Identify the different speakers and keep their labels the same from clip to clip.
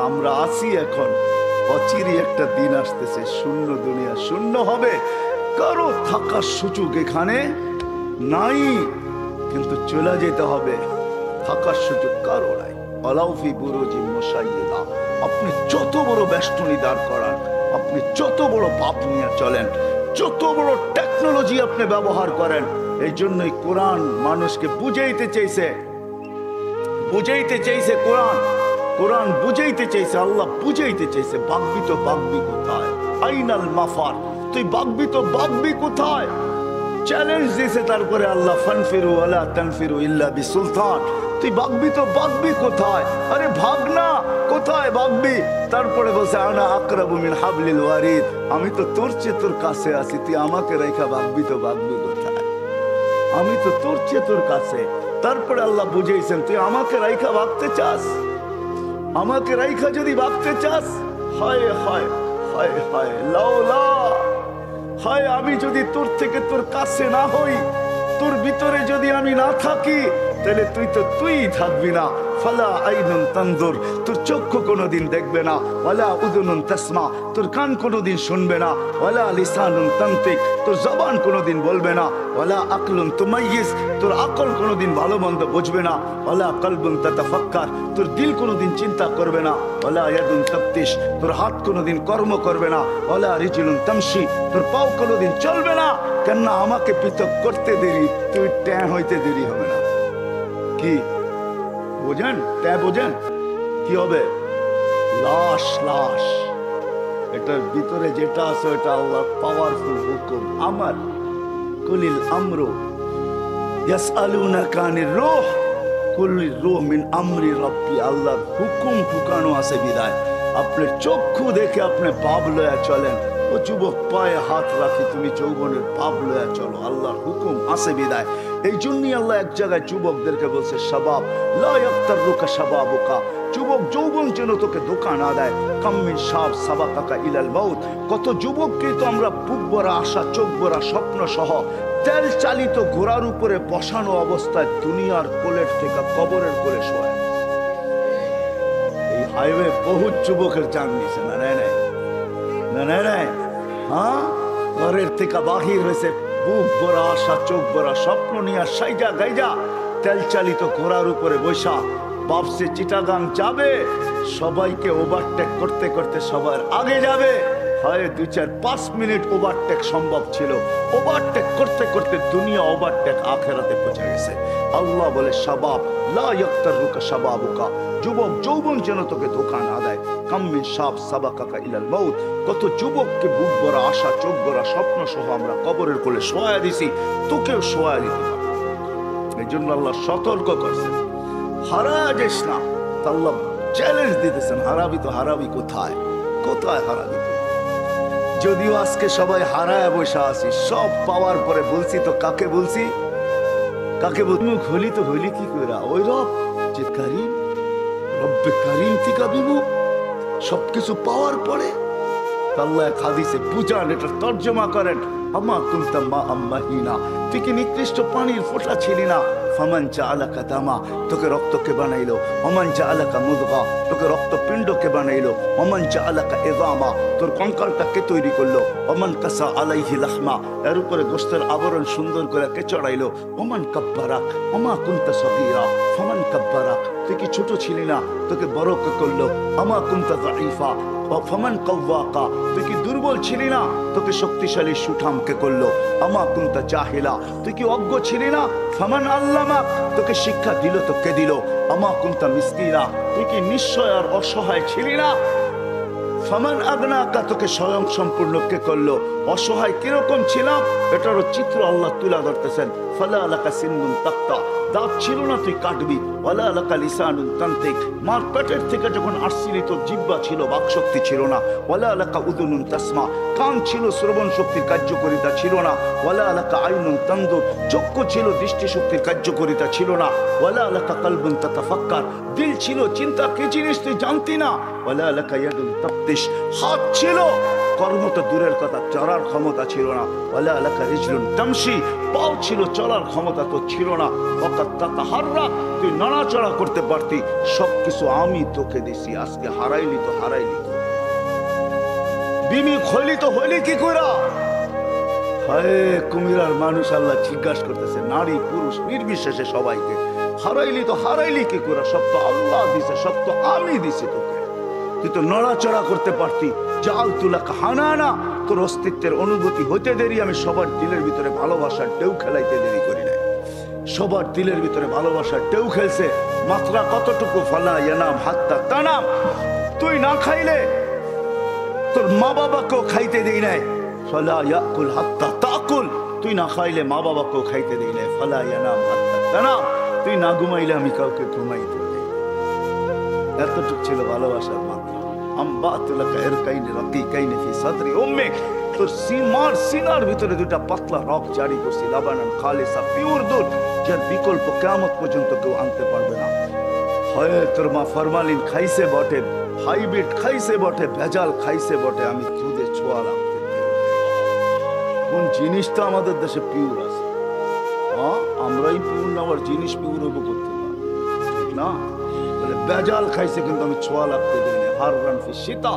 Speaker 1: আমরা আছি এখন, অচিরে একটা দিন আসতেছে শূন্য দুনিয়া শূন্য হবে, কারো থাকার সুযোগ এখানে নাই, কিন্তু চলে যেতে হবে, থাকার সুযোগ কারো নাই। আলাউফি বুরুজি মুশাইয়্যিদা, আপনি যত বড় বেষ্টনী দাঁড় করান, আপনি যত বড় পাপ নিয়ে চলেন, যত বড় টেকনোলজি আপনি ব্যবহার করেন, এই জন্যই কোরআন মানুষকে বুঝাইতে চাইছে, কোরআন কোরআন বুঝাইতে চাইছে, আল্লাহ বুঝাইতে চাইছে, বাগবি তো বাগবি কোথায়, আইনাল মাফার, তুই বাগবি তো বাগবি কোথায়, চ্যালেঞ্জ দিয়েছে। তারপরে আল্লাহ ফানফিরু ওয়ালা তানফিরু ইল্লা বিসুলতান, তুই বাগবি তো বাগবি কোথায়, আরে ভাগ না, কোথায় বাগবি? তারপরে বলছে আনা আকরাবু মিন হাবলিল ওয়ারিদ, আমি তো তোর চেয়ে তোর কাছে আছি, তুই আমাকে রেখা বাগবি তো বাগবি কোথায়, আমি তো তোর চেয়ে তোর কাছে। তারপরে আল্লাহ বুঝাইছেন তুই আমাকে রাইখা ভাগতে চাস, আমাকে রাইখা যদি ভাগতে চাস, হায় হায় হায় হায় লাউলা, হায় আমি যদি তোর থেকে তোর কাছে না হই, তোর ভিতরে যদি আমি না থাকি, তাহলে তুই তো তুই থাকবি না। ফালা আইনুন তানজুর, তোর চক্ষু কোনোদিন দেখবে না, ওয়ালা উযুনুন তাসমা, তোর কান কোনোদিন শুনবে না, ওয়ালা লিসানুন তানতিক, তোর জবান কোনোদিন বলবে না, ওয়ালা আকলুন তুমাইয়িজ, তোর আকল কোনোদিন ভালো মন্দ বুঝবে না, ওয়ালা কলবুন তাতাফাক্কার, তোর দিল কোনোদিন চিন্তা করবে না, ওয়ালা ইয়াদুন তাফতিশ, তোর হাত কোনোদিন কর্ম করবে না, ওয়ালা রিজলুন তামশি, তোর পাও কোনোদিন চলবে না। কেননা আমাকে পৃথক করতে দেরি, তুই ট্যাঁ হইতে দেরি হবে না। কি বোঝেন? ট্যাঁ বোঝেন কি হবে? লাশ, লাশ, এটার ভিতরে যেটা আছে ওটা আল্লাহর পাওয়ারফুল হুকুম। আমার কুলিল আমরু ইয়াসআলুনাকা আনির রূহ কুলির রূহ মিন আমরি রাব্বি, আল্লাহর হুকুম ঢুকানো আছে বিদায় আপনার চক্ষু দেখে আপনি পাপ লয়া চলেন। ও যুবক, পায়ে হাত রাখি, তুমি যৌবনের পাপ লয়া চলো, আল্লাহর হুকুম আছে বিদায়। এই জন্যই আল্লাহ এক জায়গায় যুবকদেরকে বলছে শাবাব লা ইয়াক্তারুকা শাবাবুকা, যুবক যৌবন যেন তোকে ধোঁকা না দেয়। কাম্মিন শাব সাবাকাকা ইলাল মাউত, কত যুবককে তো আমরা বুক ভরা আশা, চোখ ভরা স্বপ্ন সহ তেল চালিত ঘোড়ার উপরে বসানো অবস্থায় দুনিয়ার কোলের থেকে কবরের কোলে শোয়। এই হাইওয়ে বহু যুবকের জান নিছে, না নাই নাই না নাই নাই, হ্যাঁ, ঘরের থেকে বাহির হয়েছে বুক ভরা আশা, চোখ ভরা স্বপ্ন নিয়ে সাইজা গাইজা তেল চালিত ঘোড়ার উপরে বৈশা ভাবছে চিটাগাং যাবে, সবাইকে ওভারটেক করতে করতে সবার আগে যাবে। হয় 2-4-5 মিনিট ওভারটেক সম্ভব ছিল, ওভারটেক করতে করতে দুনিয়া ওভারটেক আখেরাতে পৌঁছে গেছে। আল্লাহ বলে শাবাব লা ইয়াক্তারুকা শাবাবুকা, যুবক যৌবন যেন তোকে ধোঁকা না দেয়। কাম্মিন শাব সাবাকাকা ইলাল মাউত, কত যুবককে বুক ভরা আশা, চোখ ভরা স্বপ্ন সহ আমরা কবরের কোলে শোয়া দিছি, তোকেও শোয়া দিতে পারে। এই জন্য আল্লাহ সতর্ক করছেন, হারা যাস না। আল্লাহ চ্যালেঞ্জ দিতেছেন, হারাবি তো হারাবি কোথায়, কোথায় হারাবি? যদিও আজকে সবাই হারায় বসে আছি, সব পাওয়ার পরে বলছি তো কাকে বলছি, কাকে মুখ হলি তো হলি কি করে? ওই রব যে কারিম, রব্বে কারিম থেকে বিমুখ, সবকিছু পাওয়ার পরে। আল্লাহ এক হাদিসে বুঝান, এটা তর্জমা করেন, আমা কুনতা মা আম্মাহিনা, তুই কি নিকৃষ্ট পানির ফোঁটা ছিলি না? ফামান জাআলাকা দামা, তোকে রক্তকে বানাইলো। ওমান জাআলাকা মুদগা, তোকে রক্তপিণ্ডকে বানাইলো। ওমান জাআলাকা ইযামা, তোর কঙ্কালটাকে তৈরি করলো। ওমান কাসা আলাইহি লাহমা, এর উপরে গোশতের আবরণ সুন্দর করে কে চড়াইলো। ওমান কাব্বারাক ওমা কুনতা সগীরা ফামান কাব্বারাক, তুই কি ছোট ছিলি না, তোকে বড় কে করলো। আমা কুনতা যায়ীফা ফামান কাওয়াকা, তুই কি দুর্বল ছিলি না, তোকে শক্তিশালী সুঠামকে করলো। আমা কুনতা জাহিলা, তুই কি অজ্ঞ ছিলি না, ফামান আল্লামাক, তোকে শিক্ষা দিল তো কে দিল। আমা কুনতা মিসকিনা, তুই কি নিঃস্ব আর অসহায় ছিলি না, ফামান আগনাকা, তোকে স্বয়ং সম্পূর্ণ কে করলো। অসহায় কিরকম ছিলাম এটারও চিত্র আল্লাহ তুলে ধরতেছেন। ফালা লাকা সিন্নুন তাক্তা, দাঁত ছিল না তুই কাটবি। ওয়ালা লাকা লিসানুন তানতিক, মার পেটের থেকে যখন আসছিলি তোর জিহ্বা ছিল, বাকশক্তি ছিল না। ওয়ালা লাকা উযুনুন তাসমা, কান ছিল, শ্রবণ শক্তির কার্যকারিতা ছিল না। ওয়ালা লাকা আইনুন তানজুর, চক্ষু ছিল, দৃষ্টিশক্তির কার্যকারিতা ছিল না। ওয়ালা লাকা কলবুন তাতাফাক্কার, দিল ছিল, চিন্তা কি জিনিস তুই জানতি না। ওয়ালা লাকা ইয়াদুন তাফতিশ, হাত ছিল, কর্ম তো দূরের কথা, চড়ার ক্ষমতা ছিল না। ওয়ালা লাকা রিজলুন তামশি, পাও ছিল, চলার ক্ষমতা তো ছিল না। ফাকাত তাতাহাররা, তুই নড়াচড়া করতে পারতি, সবকিছু আমি তোকে দিছি। আজকে হারাইলি তো হারাইলি, বিমি খলি তো হইলি কি কইরা? হায় কুমিরার মানুষ আল্লাহ জিজ্ঞাসা করতেছে, নারী পুরুষ নির্বিশেষে সবাইকে, হারাইলি তো হারাইলি কি করে? সব তো আল্লাহ দিছে, সব তো আমি দিছি তোকে। তুই তো নড়াচড়া করতে পারতি। জাল তুলা হানানা, তোর অস্তিত্বের অনুভূতি হতে দেরি আমি সবার দিলের ভিতরে ভালোবাসার ঢেউ খেলাইতে দেরি করি নাই। সবার দিলের ভিতরে ভালোবাসার ঢেউ খেলছে। মাত্রা কতটুকু? ফালা ইয়ানাম হাত্তা তানাম। তুই না খাইলে তোর মা বাবাকেও খাইতে দেই নাই। ফালা ইয়াকুল হাত্তা তাকুল, তুই না খাইলে মা বাবাকেও খাইতে দেই নাই। ফালা ইয়ানাম হাত্তা তানাম, তুই না ঘুমাইলে আমি কাউকে ঘুমাইতে দেই। এতটুক ছিল ভালোবাসার মাত্রা। আমবাতুলাকা ইরকাইনি রাকিকাইনি ফি সাদরি উম্মিক, তোর সিমার সিনার ভিতরে দুটা পাতলা রক জারি করছি, লাবানান খালিসা, পিওর দুধ, যার বিকল্প কিয়ামত পর্যন্ত কেউ আনতে পারবে না। হয় তোর মা ফরমালিন খাইছে বটে, হাইব্রিড খাইছে বটে, ভেজাল খাইছে বটে, আমি দুধে ছোঁয়া লাগতে দেই। কোন জিনিসটা আমাদের দেশে পিওর আছে? আমরাই পিওর না, আবার জিনিস পিওর হবো করতে পারি, ঠিক না? বেজাল খাইছে কিন্তু আমি ছোঁয়া লাগতে দেরি নাই। হাররান ফি শীতা,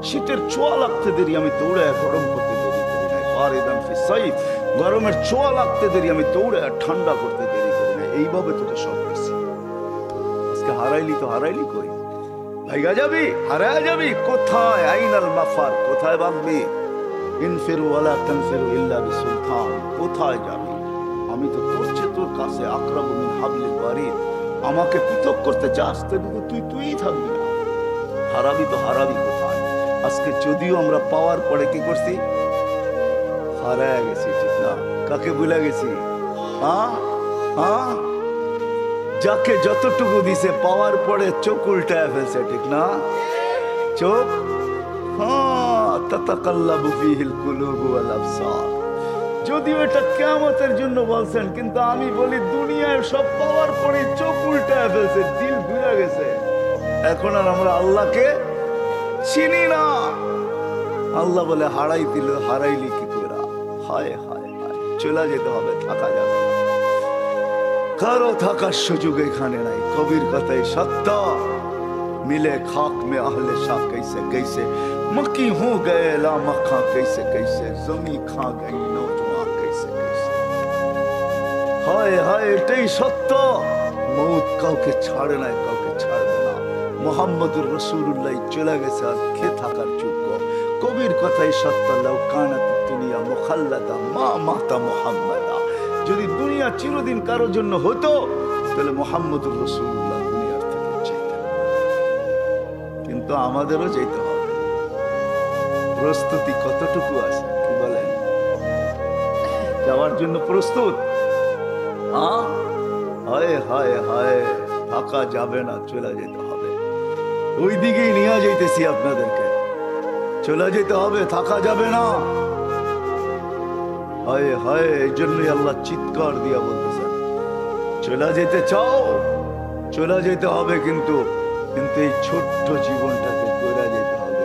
Speaker 1: শীতের ছোঁয়া লাগতে দেরি আমি দৌড়ে গরম করতে দেরি করি নাই। বারিদান ফি সাইফ, গরমের ছোঁয়া লাগতে দেরি আমি দৌড়ে ঠান্ডা করতে দেরি করি নাই। এইভাবে তোকে সব দিছি। আজকে হারাইলি তো হারাইলি কই? ভাইগা যাবি, হারায় যাবি কোথায়? আইনাল মাফার, কোথায় বাঁধবি? ইনফিরু ওয়ালা তানফিরু ইল্লা বিসুলতান, কোথায় যাবি? আমি তো তোর কাছে আকরাবু মিন হাবলিল ওয়ারিদ। আমাকে পৃথক করতে চাস, তুই থাকবি না। হারাবি তো হারাবি কোথায়? আজকে যদিও আমরা পাওয়ার পরে কি করছি? হারায় গেছি, ঠিক না? কাকে ভুলে গেছি? যাকে যতটুকু দিছে পাওয়ার পরে চোখ উল্টায় ফেলছে, ঠিক না? চোখ তাতাকাল্লাবু ফীহিল কুলুবু ওয়াল আবসার। যদিও এটা কিয়ামতের জন্য বলছেন, কিন্তু আমি বলি দুনিয়ার সব পাওয়ার পরে চোখ উল্টায় ফেলছে, দিল ঘুরে গেছে। এখন আর আমরা আল্লাহকে চিনি না। আল্লাহ বলে হারাই দিল, হারাইলি কি করে? হায় হায় হায়, চলে যেতে হবে, থাকা যাবে না। কারো থাকার সুযোগ এখানে নাই। কবির কথাই সত্য, मिले खाक में अहले शाह कैसे कैसे, मक्की हो गए ला मक्खा कैसे कैसे, जमी खा गई नौजवान कैसे कैसे। हाय हाय एटाई सत्य, मौत কাউকে ছাড়ে না, কাউকে ছাড়বে না। মুহাম্মদুর রাসূলুল্লাহ চলে গেছে, আর কে থাকার যোগ্য? কবির কথাই সত্য, লাউ কানাত দুনিয়া মুখাল্লাদা মা মাতা মুহাম্মাদা। যদি দুনিয়া চিরদিন কারোর জন্য হতো, তাহলে মুহাম্মদুর রাসূলুল্লাহ দুনিয়ার থেকে যেতেন। কিন্তু আমাদেরও যেতে হবে। প্রস্তুতি কতটুকু আছে, কি বলেন? যাওয়ার জন্য প্রস্তুত? হায় হায় হায়, থাকা যাবে না, চলে যেতে হবে। ওই দিকেই নিয়ে যাইতেছি আপনাদেরকে, চলে যেতে হবে, থাকা যাবে না। হায় হায়, এই জন্যই আল্লাহ চিৎকার দিয়া বলতেছেন, চলে যেতে চাও, চলে যেতে হবে, কিন্তু এই ছোট্ট জীবনটাকে গোড়া যেতে হবে।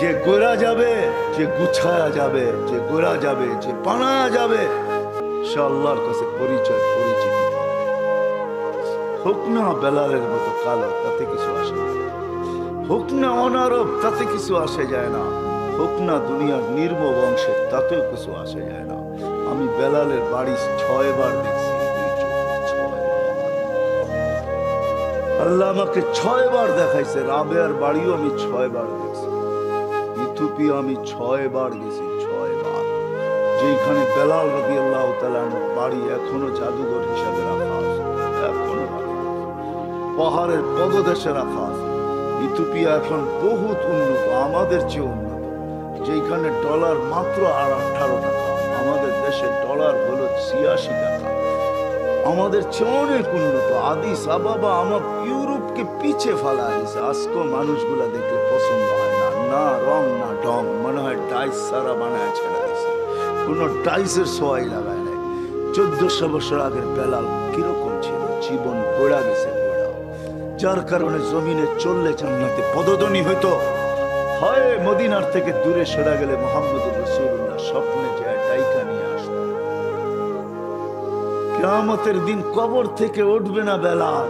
Speaker 1: যে গোড়া যাবে, যে গুছায়া যাবে, যে গোড়া যাবে, যে পানায়া যাবে, সে আল্লাহর কাছে পরিচয় পরিচিতি পাবে। হোক না বেলালের মতো কালো, তাতে কিছু আসে না। হোক না অনারব, তাতে কিছু আসে যায় না। হোক না দুনিয়ার নির্ম বংশের, তাতেও কিছু আসে যায় না। আমি বেলালের বাড়ি 6 বার দেখছি। আল্লাহ আমাকে 6 বার দেখাইছে। রাবেয়ার বাড়িও আমি 6 বার দেখছি। ইথিওপিয়া আমি 6 বার গেছি, 6 বার। যেখানে বেলাল রাদিয়াল্লাহু তাআলা বাড়ি এখনো জাদুঘর হিসাবে রাখা আছে, এখনো রাখা আছে, পাহাড়ের পদদেশে রাখা আছে। ইথিওপিয়া এখন বহুত উন্নত, আমাদের চেয়ে উন্নত। যেখানে ডলার মাত্র 18 টাকা, আমাদের দেশে ডলার হলো 86 টাকা। আমাদের চেয়ে অনেক উন্নত। আদিস আবাবা আমার ইউরোপকে পিছে ফেলা দিয়েছে। আজকেও মানুষগুলা দেখলে পছন্দ হয় না, না রং না ঢং, মনে হয় টাইস সারা বানায় ছেড়ে দিয়েছে, কোনো টাইসের সোয়াই লাগায় নাই। 1400 বছর আগের বেলাল কিরকম ছিল? জীবন গোড়া গেছে, গোড়া। যার কারণে জমিনে চললে জান্নাতে পদধ্বনি হইতো, হয় মদিনার থেকে দূরে সরে গেলে মুহাম্মদুর রাসূলুল্লাহ স্বপ্নে যায় ডাইকা নিয়ে আসতো। কিয়ামতের দিন কবর থেকে উঠবে না বেলাল।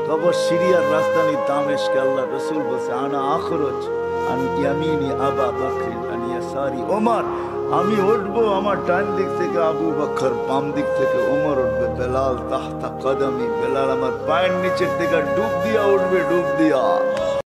Speaker 1: কবর সিরিয়ার রাজধানী দামেস্কে। আল্লাহ রাসূল বলছে আনা আখরজ আন ইয়ামিনি আবা বকর আন ইয়াসারি ওমর। আমি উঠবো, আমার ডান দিক থেকে আবু বকর, বাম দিক থেকে ওমর উঠবে। বেলাল তাহতা কদমি, বেলাল আমার পায়ের নিচের দিকে ডুব দিয়া উঠবে, ডুব দিয়া।